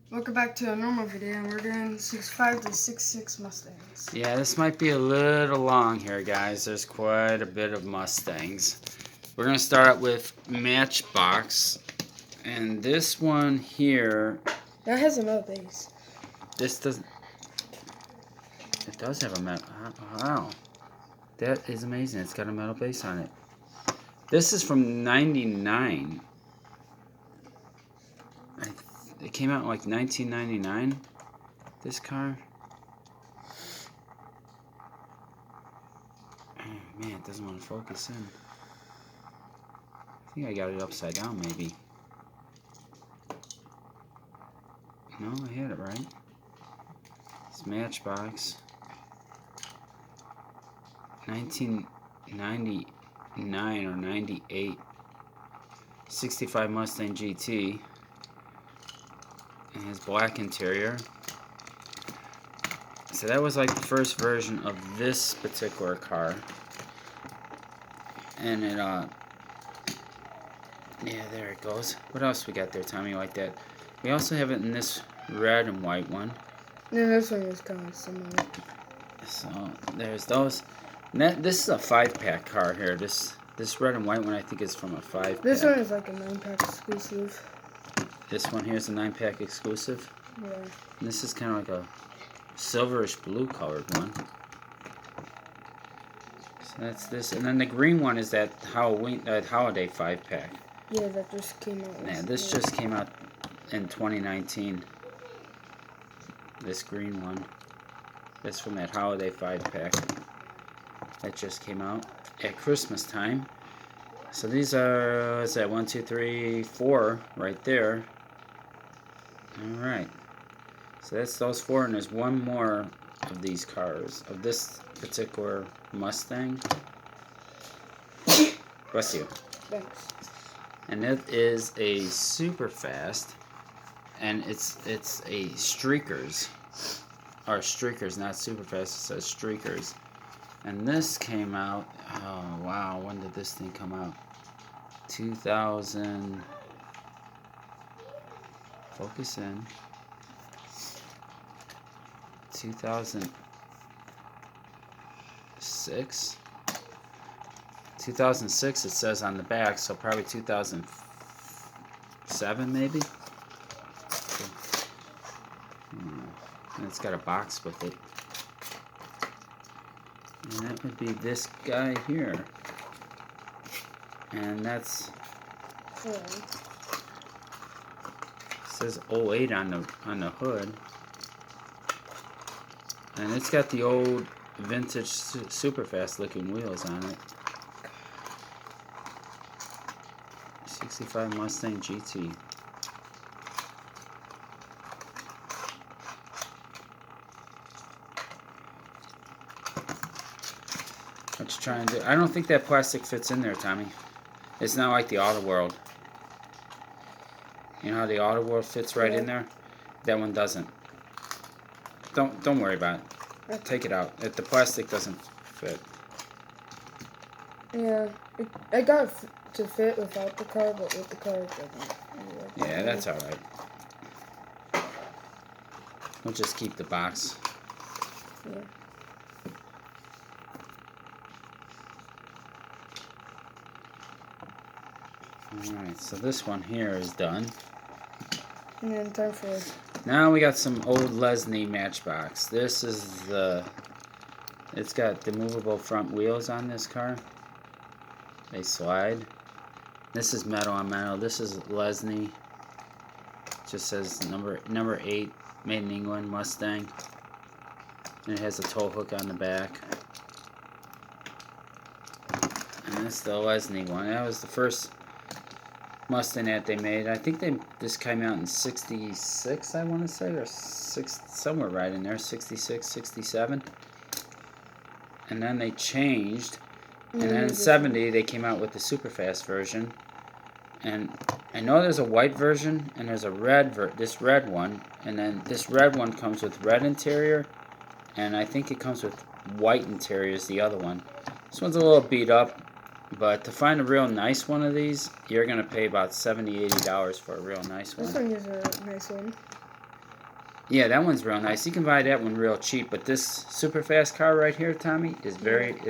Welcome back to a normal video, and we're doing 6.5 to 6.6 Mustangs. Yeah, this might be a little long here, guys. There's quite a bit of Mustangs. We're going to start out with Matchbox. And this one here... That has a metal base. This doesn't... It does have a metal... Wow. That is amazing. It's got a metal base on it. This is from 99. It came out in like 1999. This car. Oh, man, it doesn't want to focus in. I think I got it upside down, maybe. No, I had it right. It's Matchbox. 1999 or 98. 65 Mustang GT. It has black interior. So that was like the first version of this particular car. And it, yeah, there it goes. What else we got there, Tommy, like that? We also have it in this red and white one. Yeah, this one is kind of similar. So, there's those. And this is a 5-pack car here. This red and white one, I think, is from a 5-pack. This one is like a 9-pack exclusive. This one here is a 9-pack exclusive. Yeah. And this is kind of like a silverish blue colored one. So that's this. And then the green one is that holiday 5-pack. Yeah, that just came out. Yeah, this just came out in 2019. This green one. That's from that holiday 5-pack. That just came out at Christmas time. So these are, what's that, 1, 2, 3, 4 right there. Alright. So that's those 4, and there's one more of these cars, of this particular Mustang. Bless you. Thanks. And it is a super fast, and it's a streakers. Or streakers, not super fast, it says streakers. And this came out, oh wow, when did this thing come out? 2000, focus in, 2006? 2006 it says on the back, so probably 2007 maybe? And it's got a box with it. And that would be this guy here. And that's... It says 08 on the hood. And it's got the old vintage super fast looking wheels on it. 65 Mustang GT. What you trying to do? I don't think that plastic fits in there, Tommy. It's not like the Auto World. You know how the Auto World fits right in there? That one doesn't. Don't worry about it. Take it out. The plastic doesn't fit. Yeah, I got it to fit without the car, but with the car it doesn't. Yeah, that's alright. We'll just keep the box. Yeah. Alright, so this one here is done. And then time for... Now we got some old Lesney Matchbox. This is it's got the movable front wheels on this car. They slide. This is metal on metal. This is Lesney. Just says number 8, made in England, Mustang. And it has a tow hook on the back. And that's the Lesney one. That was the first Mustang that they made. I think this came out in 66, I want to say, or somewhere right in there, 66, 67. And then they changed. And then in 70, they came out with the super fast version. And I know there's a white version, and there's a this red one. And then this red one comes with red interior. And I think it comes with white interior is the other one. This one's a little beat up. But to find a real nice one of these, you're going to pay about $70, $80 for a real nice one. This one is a nice one. Yeah, that one's real nice. You can buy that one real cheap, but this super fast car right here, Tommy, is very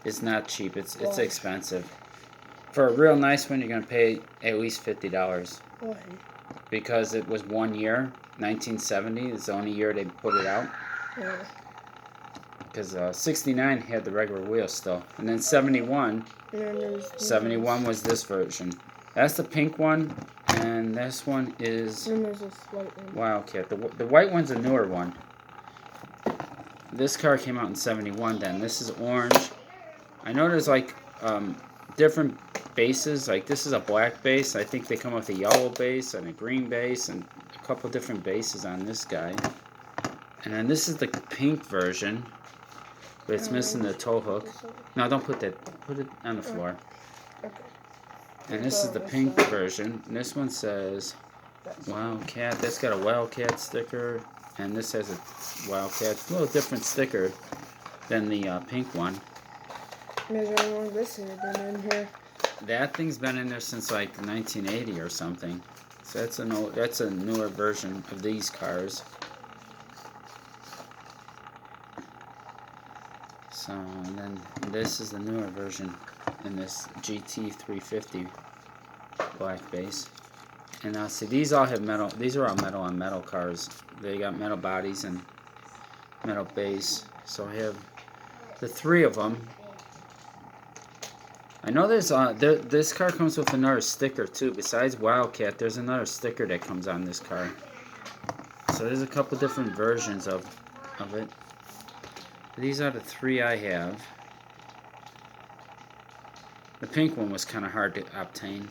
is not cheap. It's Why? expensive. For a real nice one, you're gonna pay at least $50 Why? because it was 1 year, 1970. It's the only year they put it out. Yeah. Because 69 had the regular wheels still, and then 71. And then there's 71 was this version. That's the pink one, and this one is And then there's this white one. Wildcat. The white one's a newer one. This car came out in 71 then. This is orange. I know there's like different bases. Like this is a black base. I think they come with a yellow base and a green base and a couple different bases on this guy. And then this is the pink version, but it's missing the tow hook. No, don't put that. Put it on the floor. Okay. And this is the pink version. And this one says Wildcat. That's got a Wildcat sticker. And this has a Wildcat. A little different sticker than the pink one. There's only one this here been in here. That thing's been in there since like 1980 or something. So that's a newer version of these cars. So, and then this is the newer version in this GT 350 black base. And now see, these all have metal. These are all metal on metal cars. They got metal bodies and metal base. So I have the three of them. I know there's this car comes with another sticker too. Besides Wildcat, there's another sticker that comes on this car. So there's a couple different versions of it. These are the three I have. The pink one was kind of hard to obtain,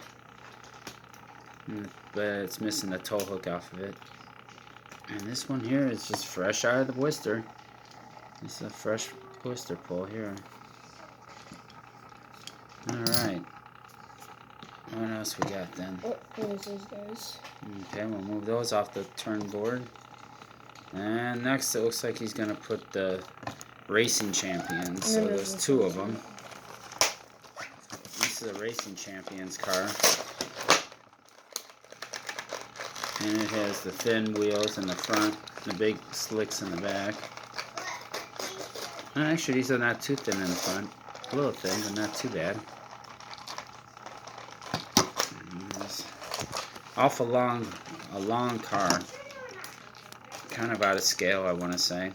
but it's missing the tow hook off of it. And this one here is just fresh out of the blister. This is a fresh blister pull here. Alright. What else we got then? Oh, there's those guys. Okay, we'll move those off the turn board. And next it looks like he's going to put the Racing Champions. So there's two of them. This is a Racing Champions car. And it has the thin wheels in the front, the big slicks in the back. And actually, these are not too thin in the front. A little thin, but not too bad. Off a long car. Kind of out of scale, I want to say.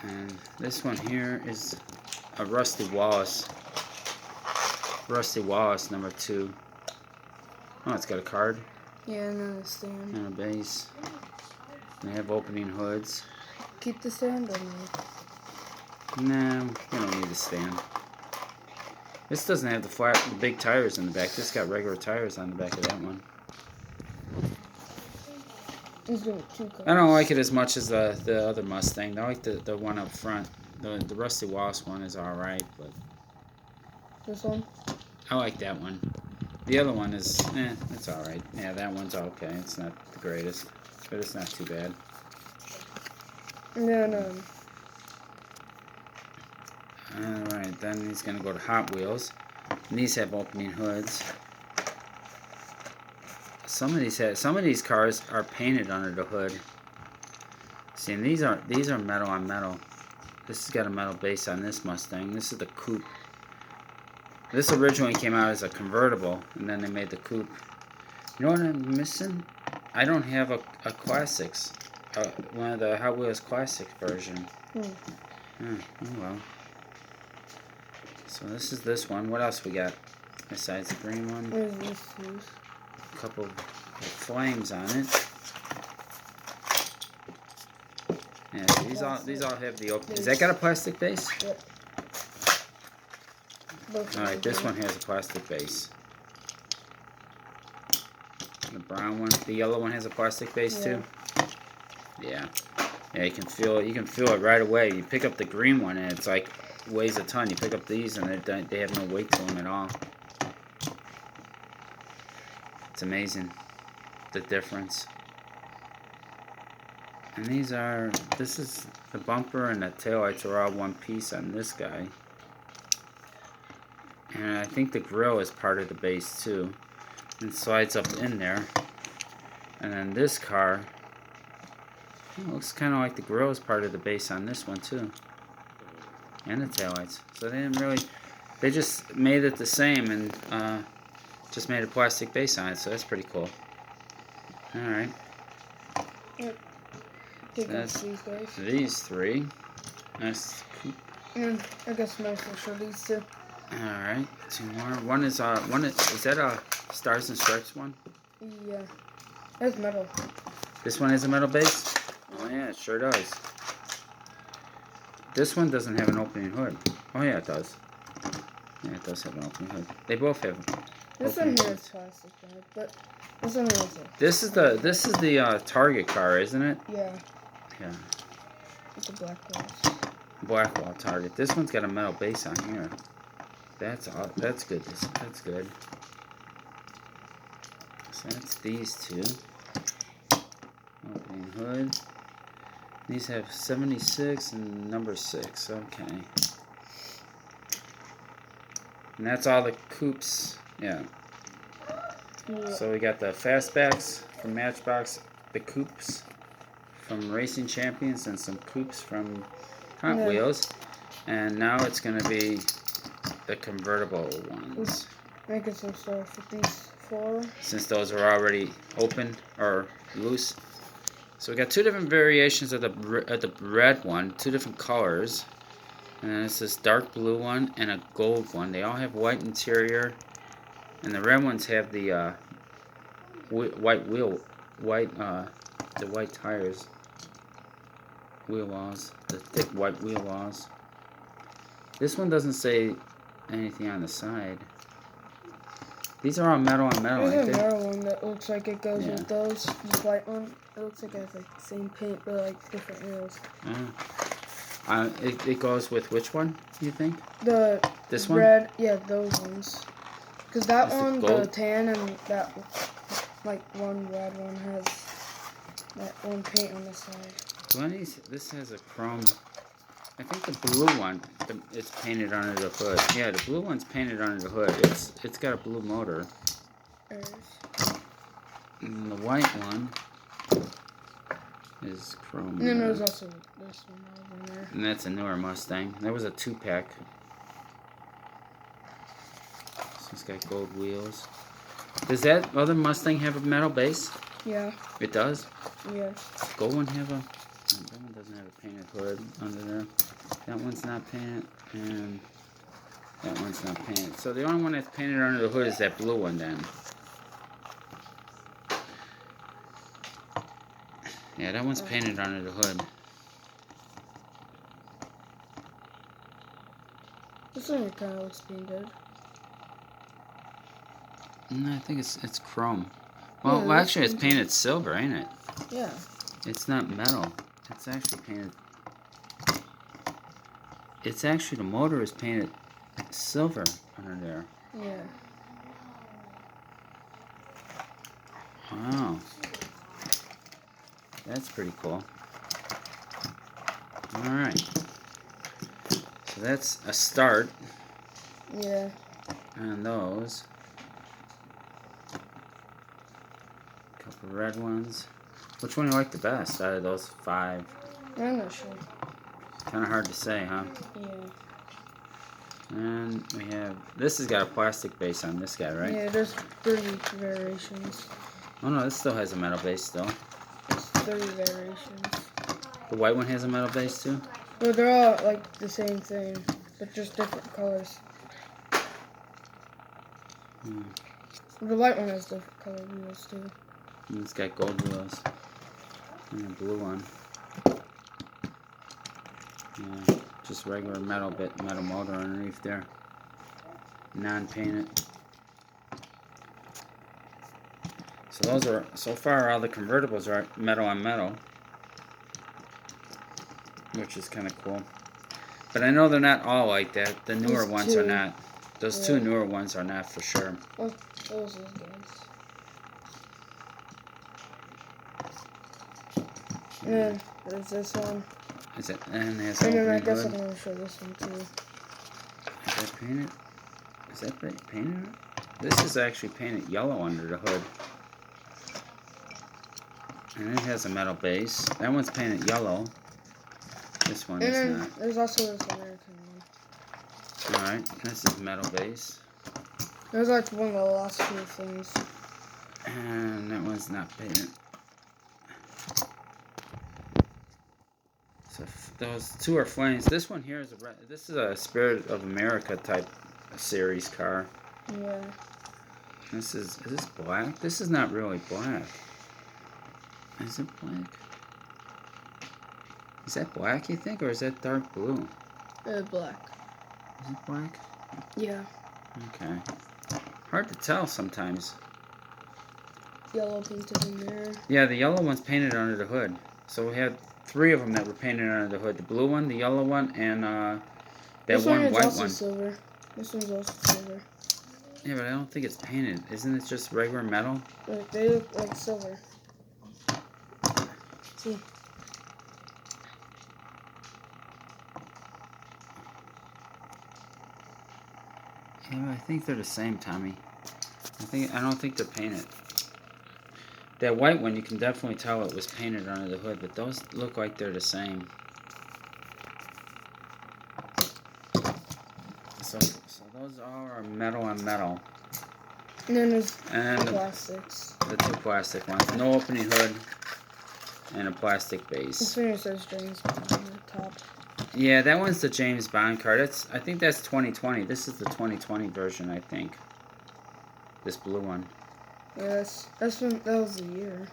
And this one here is a Rusty Wallace. Rusty Wallace number 2. Oh, it's got a card. Yeah, and then a stand. And a base. And they have opening hoods. Keep the stand on there. Nah, we don't need a stand. This doesn't have the big tires in the back. This got regular tires on the back of that one. He's doing 2 cars. I don't like it as much as the other Mustang. I like the one up front. The Rusty Wallace one is alright, but This one? I like that one. The other one is, it's alright. Yeah, that one's okay. It's not the greatest, but it's not too bad. No. Alright, then he's going to go to Hot Wheels. And these have opening hoods. Some of these cars are painted under the hood. See, and these are metal on metal. This has got a metal base on this Mustang. This is the coupe. This originally came out as a convertible, and then they made the coupe. You know what I'm missing? I don't have a classics. One of the Hot Wheels classic version. Oh well. So this is this one. What else we got besides the green one? There's this too. A couple of flames on it. Yeah, so these all have the open. Has that got a plastic base? Yep. Alright, this one has a plastic base. The brown one, the yellow one has a plastic base too. Yeah. Yeah, you can feel it right away. You pick up the green one and it's like weighs a ton. You pick up these and they have no weight to them at all. It's amazing the difference. And this is the bumper and the taillights are all one piece on this guy. And I think the grill is part of the base too. And slides up in there. And then this car, it looks kind of like the grill is part of the base on this one too. And the taillights. So they didn't really, they just made it the same and just made a plastic base on it. So that's pretty cool. Alright. Yep. So that's these guys. these three. Nice coupe. And I guess nice to show these two. Alright, two more. One is that a Stars and Stripes one? Yeah. That's metal. This one is a metal base? Oh yeah, it sure does. This one doesn't have an opening hood. Oh yeah, it does. Yeah, it does have an opening hood. They both have this one here is plastic, but this one is This is the Target car, isn't it? Yeah. Yeah. It's a Blackwall. Blackwall Target. This one's got a metal base on here. That's good. That's good. So that's these two. Opening hood. These have 76 and number 6. Okay. And that's all the coupes. Yeah. So we got the fastbacks from Matchbox, the coupes from Racing Champions, and some coupes from Hotwheels. And now it's going to be the convertible ones. Making some stuff with these 4. Since those are already open or loose. So we got 2 different variations of the red one, 2 different colors. And then it's this dark blue one and a gold one. They all have white interior. And the red ones have the the white tires, wheel wells, the thick white wheel wells. This one doesn't say anything on the side. These are all metal on metal, There's aren't a they? metal one that looks like it goes with those. This white one, it looks like it has like the same paint but like different wheels. It goes with which one, you think? This one? Red, yeah, those ones. Because that one, the tan, and that, like, one red one has that one paint on the side. This has a chrome. I think the blue one, it's painted under the hood. Yeah, the blue one's painted under the hood. It's got a blue motor. And the white one is chrome. And then there's also this one over there. And that's a newer Mustang. That was a 2-pack. It's got gold wheels. Does that other Mustang have a metal base? Yeah. It does? Yeah. Gold one have a... That one doesn't have a painted hood under there. That one's not painted, and that one's not painted. So the only one that's painted under the hood is that blue one then. Yeah, that one's painted under the hood. This one kind of looks painted. No, I think it's chrome. Well, yeah, actually, it's painted silver, ain't it? Yeah. It's not metal. It's actually painted. It's actually, the motor is painted silver under there. Yeah. Wow. That's pretty cool. Alright. So that's a start. Yeah. On those. Couple red ones. Which one do you like the best out of those 5? I'm not sure. Kind of hard to say, huh? Yeah. And we have... This has got a plastic base on this guy, right? Yeah, there's 30 variations. Oh no, this still has a metal base still. There's 30 variations. The white one has a metal base too? Well, they're all like the same thing, but just different colors. The white one has different color wheels too. And it's got gold wheels. And a blue one. Yeah, just regular metal motor underneath there. Non-painted. So those are, so far all the convertibles are metal on metal. Which is kind of cool. But I know they're not all like that. The newer ones are not. Those 2 newer ones are not for sure. Well, those are guys. And there's this one. Is it? And there's and then I guess I'm going to show this one too. Is that painted? Is that painted? This is actually painted yellow under the hood. And it has a metal base. That one's painted yellow. This one is not. There's also this American one. Alright, this is metal base. There's like one of the last few things. And that one's not painted. So those two are flames. This one here is this is a Spirit of America type series car. Yeah. Is this black? This is not really black. Is it black? Is that black, you think, or is that dark blue? Black. Is it black? Yeah. Okay. Hard to tell sometimes. Yellow painted in there. Yeah, the yellow one's painted under the hood. So we had 3 of them that were painted under the hood. The blue one, the yellow one, and that this one is white also one. Silver. This one's also silver. Yeah, but I don't think it's painted. Isn't it just regular metal? Like, they look like silver. See? Yeah, I think they're the same, Tommy. I don't think they're painted. That white one, you can definitely tell it was painted under the hood, but those look like they're the same. So those all are metal on metal. And then there's plastics. The 2 plastic ones. No opening hood and a plastic base. This one says James Bond on the top. Yeah, that one's the James Bond car. I think that's 2020. This is the 2020 version, I think. This blue one. Yeah, that was the year.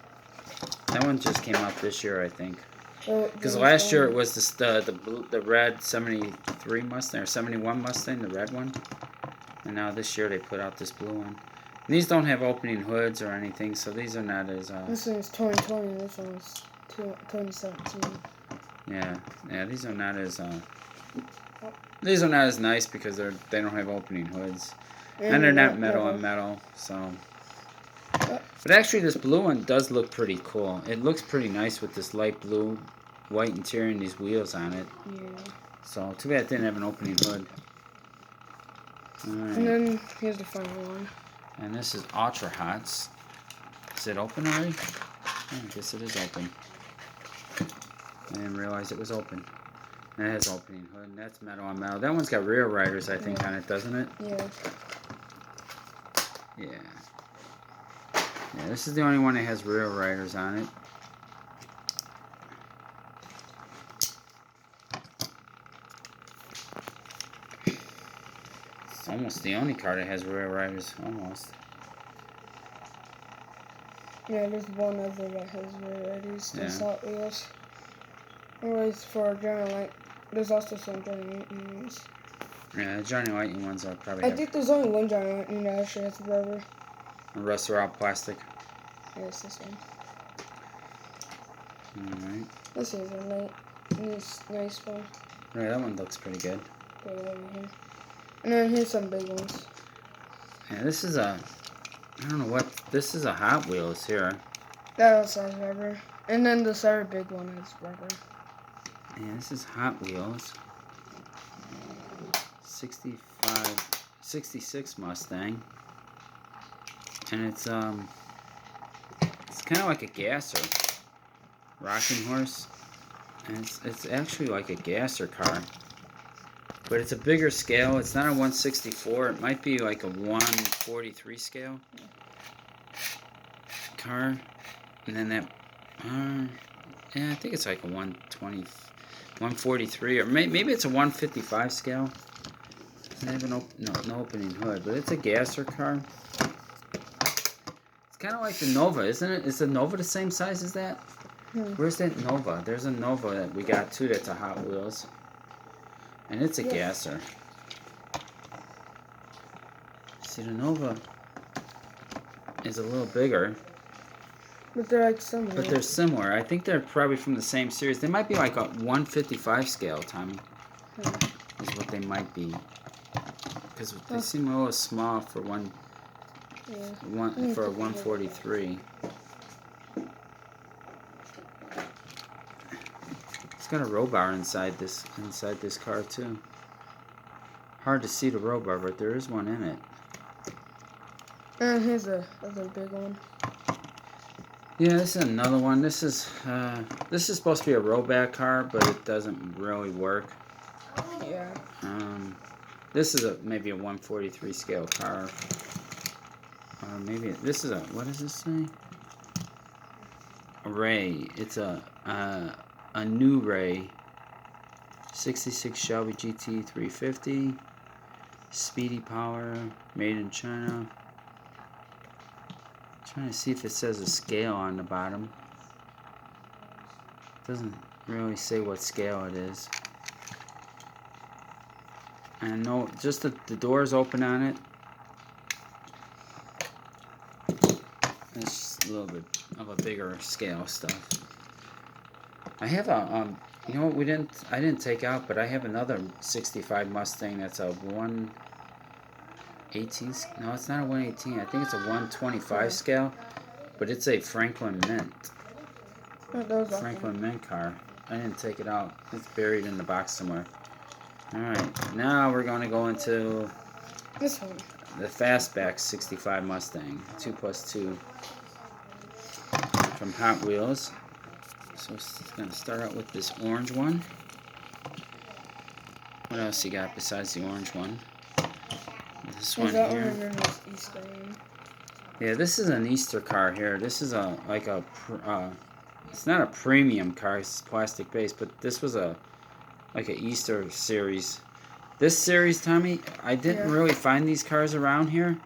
That one just came out this year, I think. Because Well, last year it was the red 73 Mustang or 71 Mustang, the red one. And now this year they put out this blue one. And these don't have opening hoods or anything, so these are not as. This one's 2020. This one's 2017. Yeah, these are not as. These are not as nice because they don't have opening hoods, and they're not metal on metal. So. But actually, this blue one does look pretty cool. It looks pretty nice with this light blue, white interior and these wheels on it. Yeah. So, too bad it didn't have an opening hood. Alright. And then, here's the final one. And this is Ultra Hots. Is it open already? Yeah, I guess it is open. I didn't realize it was open. And it has opening hood, and that's metal on metal. That one's got rear riders, I think, on it, doesn't it? Yeah. Yeah. Yeah, this is the only one that has rear riders on it. It's almost the only car that has rear riders, almost. Yeah, there's one other that has rear riders. There's Yeah. Hotwheels. Anyways, for Johnny Light, there's also some Johnny Lightning ones. Yeah, the Johnny Lightning ones are probably. I think there's only one Johnny Lightning that actually has rubber. The rest are all plastic. Yeah, it's this one. Alright. This is a nice one. Right, that one looks pretty good. Put it over here. And then here's some big ones. Yeah, this is I don't know what, this is a Hot Wheels here. That also has rubber. And then this other big one has rubber. Yeah, this is Hot Wheels. 66 Mustang. And it's kind of like a gasser. Rocking horse. And it's actually like a gasser car. But it's a bigger scale. It's not a 164. It might be like a 143 scale car. And then that, yeah, I think it's like a 120, 143, or maybe it's a 155 scale. They have no opening hood, but it's a gasser car. It's kind of like the Nova, isn't it? Is the Nova the same size as that? Where's that Nova? There's a Nova that we got too that's a Hot Wheels. And it's a gasser. See, the Nova is a little bigger. But they're like similar. But they're similar. I think they're probably from the same series. They might be like a 155 scale, Tommy. Is what they might be. Because they seem a little small for for a 143. It's got a row bar inside this car too. Hard to see the row bar, but there is one in it. And here's the other big one. Yeah, this is another one. This is supposed to be a rollback car, but it doesn't really work. Yeah. This is maybe a 143 scale car. Or maybe this is what does this say? A Ray. It's a new Ray. 66 Shelby GT 350. Speedy power. Made in China. Trying to see if it says a scale on the bottom. Doesn't really say what scale it is. And no, just the doors open on it. It's a little bit of a bigger scale stuff. I have a you know what I didn't take out, but I have another 65 Mustang that's a 118. No, it's not a 118. I think it's a 125 scale, but it's a Franklin Mint. Franklin Mint car. I didn't take it out. It's buried in the box somewhere. Alright, now we're going to go into this one. The Fastback 65 Mustang. 2+2 from Hot Wheels. So it's going to start out with this orange one. What else you got besides the orange one? This one here. Yeah, this is an Easter car here. This is it's not a premium car. It's plastic base, but this was like an Easter series. This series, Tommy, I didn't really find these cars around here,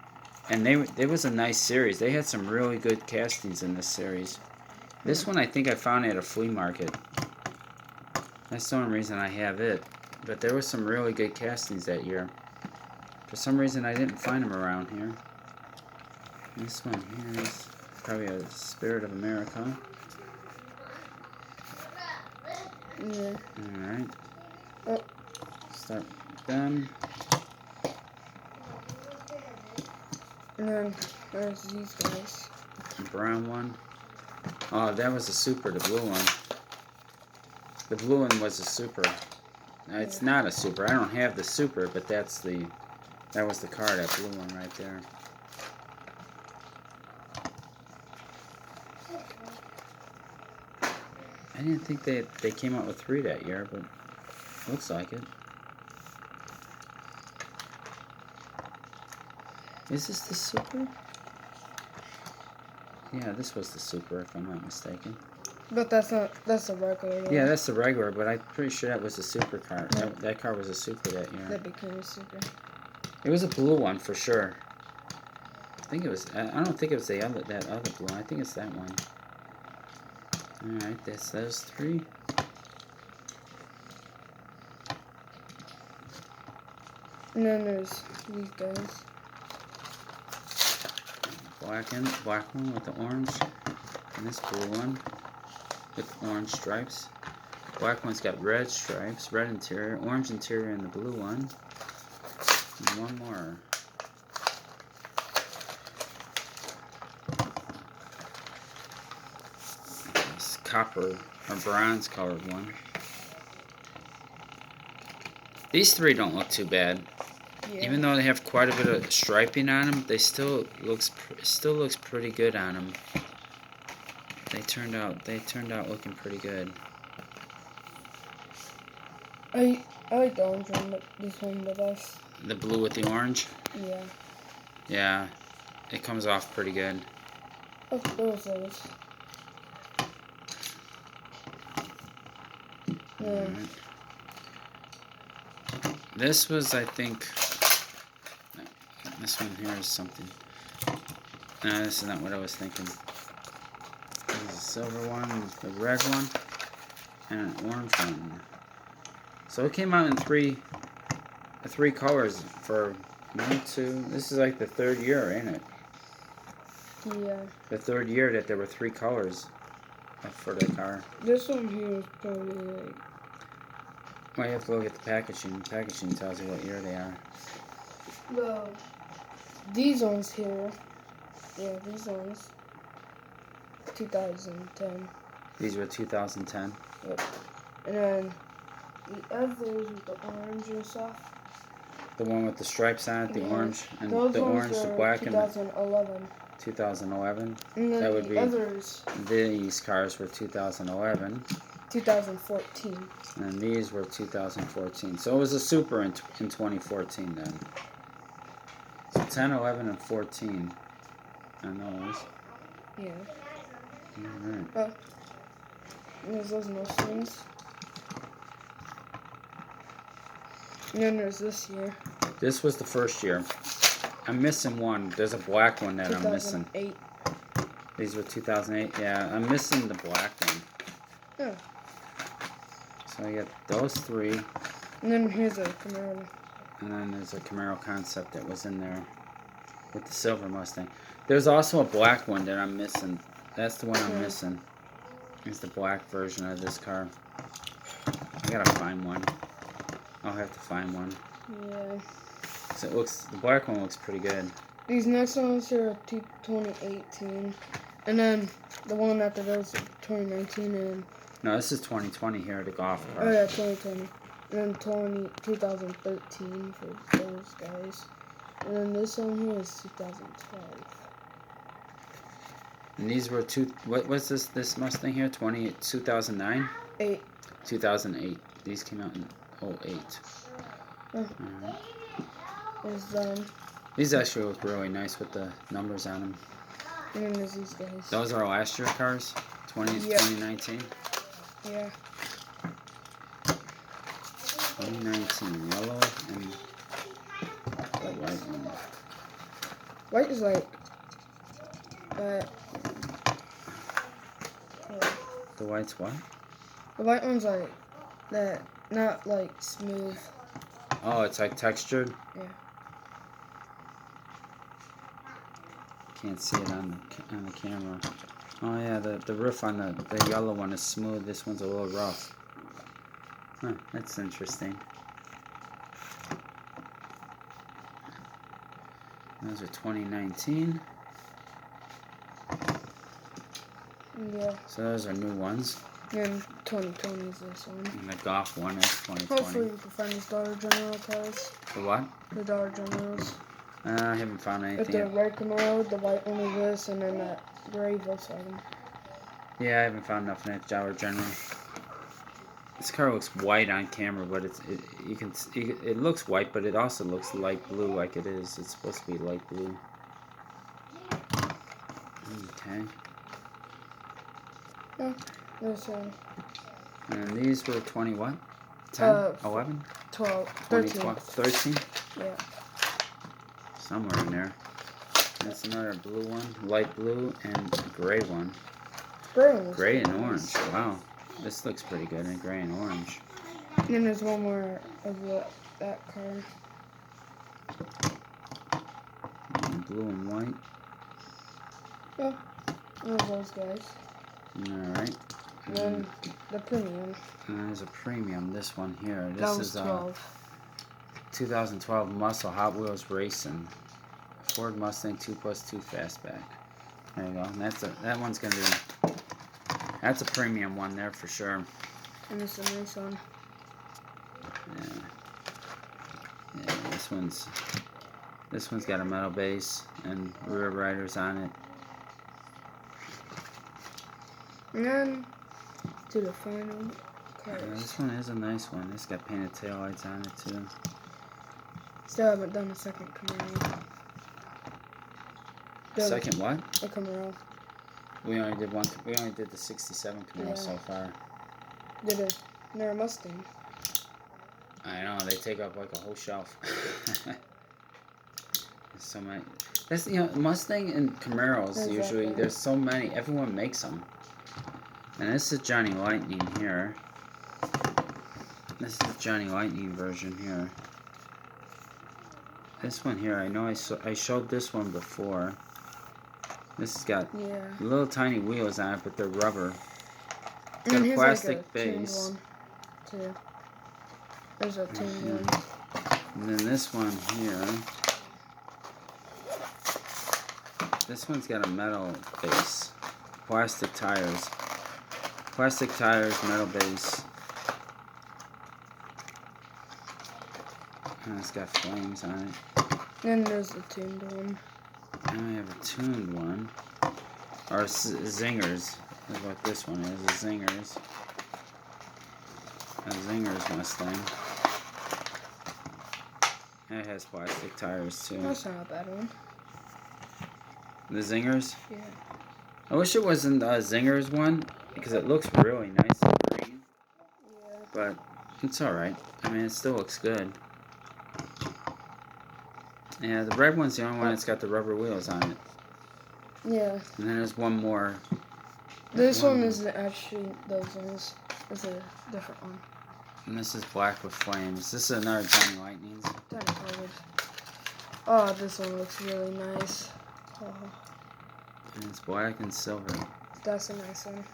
and it was a nice series. They had some really good castings in this series. This one I think I found at a flea market. That's the only reason I have it. But there was some really good castings that year. For some reason I didn't find them around here. This one here is probably a Spirit of America. Yeah. Alright. Start with them. And then there's these guys. The brown one. Oh, that was a Super, the blue one. The blue one was a Super. Now, it's not a Super. I don't have the Super, but that was the car, that blue one right there. I didn't think they came out with 3 that year, but looks like it. Is this the Super? Yeah, this was the Super, if I'm not mistaken. But that's the regular one. Yeah, that's the regular, but I'm pretty sure that was the Super car. Yeah. That car was a Super that year. That became a Super. It was a blue one for sure. I think it was. I don't think it was that other blue one. I think it's that one. All right, that's those 3. And then there's these guys. Black one with the orange, and this blue one with orange stripes. Black one's got red stripes, red interior, orange interior, and the blue one. And one more. This copper or bronze colored one. These 3 don't look too bad. Yeah. Even though they have quite a bit of striping on them, they still looks pretty good on them. They turned out looking pretty good. I like the orange one, but this one the best. The blue with the orange? Yeah. Yeah, it comes off pretty good. What was those? Yeah. Right. This was, I think, this one here is something. No, this is not what I was thinking. There's a silver one, the red one, and an orange one. So it came out in three colors for 1, 2. This is like the 3rd year, ain't it? Yeah. The 3rd year that there were 3 colors for the car. This one here is probably like. Well, you have to look at the packaging. The packaging tells you what year they are. Well, these ones here. Yeah, these ones. 2010. These were 2010. Yep. And then the others with the orange and stuff. The one with the stripes on it, the orange, and those the orange, the black, 2011. 2011. And then that would be others. These cars were 2011. 2014. And these were 2014. So it was a Super in 2014 then. So 10, 11, and 14 on those. Yeah. Alright. Oh. There's those Mustangs. And then there's this year. This was the first year. I'm missing one. There's a black one that I'm missing. 2008. These were 2008. Yeah, I'm missing the black one. Yeah. So I got those three. And then here's a Camaro. And then there's a Camaro concept that was in there with the silver Mustang. There's also a black one that I'm missing. That's the one I'm missing. It's the black version of this car. I gotta find one. I'll have to find one. Yeah. So it looks, the black one looks pretty good. These next ones here are 2018. And then the one after those are 2019 and... No, this is 2020 here, the golf car. Oh yeah, 2020. And then 2013 for those guys. And then this one here is 2012. And these were what was this Mustang here? 2009? 8. 2008. These came out in 08. Oh. Alright. There's These actually look really nice with the numbers on them. and then there's these guys. Those are last year's cars? 2019? Yeah. 2019, yellow and the white one. White is like The white's what? the white one's like that, not like smooth. Oh, it's like textured? Yeah. Can't see it on the camera. Oh yeah, the roof on the yellow one is smooth. This one's a little rough. Huh, that's interesting. Those are 2019. Yeah. So those are new ones. And 2020 is this one. And the golf one is 2020. Hopefully you can find these Dollar General cars. The what? The Dollar Generals. I haven't found anything If the yet. red Camaro, the white one is this, and then that gray Volkswagen. Yeah, I haven't found nothing at Dollar General. This car looks white on camera, but it looks white, but it also looks light blue like it is. It's supposed to be light blue. Okay. Yeah, there's And these were 20 what? 10? 11? 12, 13. 13? Yeah. Somewhere in there. That's another blue one, light blue, and a gray one. Gray and orange. Wow. This looks pretty good in gray and orange. And then there's one more of that car. And blue and white. Yeah. There's those guys. Alright. And then the premium. And there's a premium, this one here. This That was is 12. 2012 Muscle Hot Wheels Racing. Ford Mustang 2+2 Fastback. There you go. And that one's gonna be, that's a premium one there for sure. And it's a nice one. Yeah. Yeah, this one's got a metal base and rear riders on it. And then to the final cars. Yeah, this one is a nice one. It's got painted taillights on it too. Still haven't done the second Camaro. Second what? The Camaro. We only did one. We only did the '67 Camaro so far. Did a Mustang. I know, they take up like a whole shelf. There's so many. That's, Mustang and Camaros usually. There's so many. Everyone makes them. And this is Johnny Lightning here. This is the Johnny Lightning version here. This one here, I know I showed this one before. This has got little tiny wheels on it, but they're rubber. It's got a plastic base. One too. There's a tin one. And then this one here. This one's got a metal base. Plastic tires. Plastic tires, metal base. And it's got flames on it. Then there's the tuned one. Now we have a tuned one. Or Zingers. That's what this one is. A Zingers. A Zingers Mustang. It has plastic tires too. That's not a bad one. The Zingers? Yeah. I wish it wasn't a Zingers one because it looks really nice and green. Yeah. But it's alright. I mean, it still looks good. Yeah, the red one's the only one that's got the rubber wheels on it. Yeah. And then there's one more. This one isn't actually those ones. It's a different one. And this is black with flames. This is another Johnny Lightning's. Oh, this one looks really nice. Oh. And it's black and silver. That's a nice one.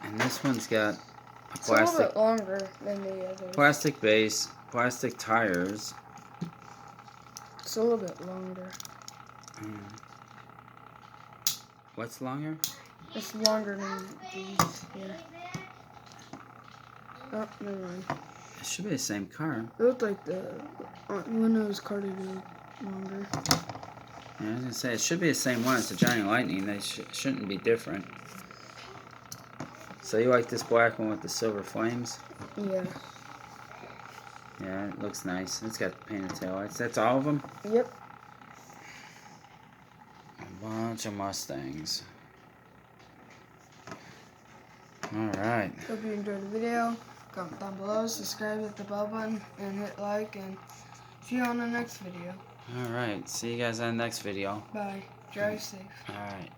And this one's got a plastic. It's a little bit longer than the others. Plastic base, plastic tires. It's a little bit longer. What's longer? It's longer than these. Yeah. Oh, never mind. It should be the same car. It looked like the windows carded longer. Yeah, I was gonna say it should be the same one. It's a Johnny Lightning. They shouldn't be different. So you like this black one with the silver flames? Yeah. Yeah, it looks nice. It's got painted taillights. That's all of them? Yep. A bunch of Mustangs. Alright. Hope you enjoyed the video. Comment down below, subscribe, hit the bell button, and hit like, and see you on the next video. Alright, see you guys on the next video. Bye. Drive safe. Alright.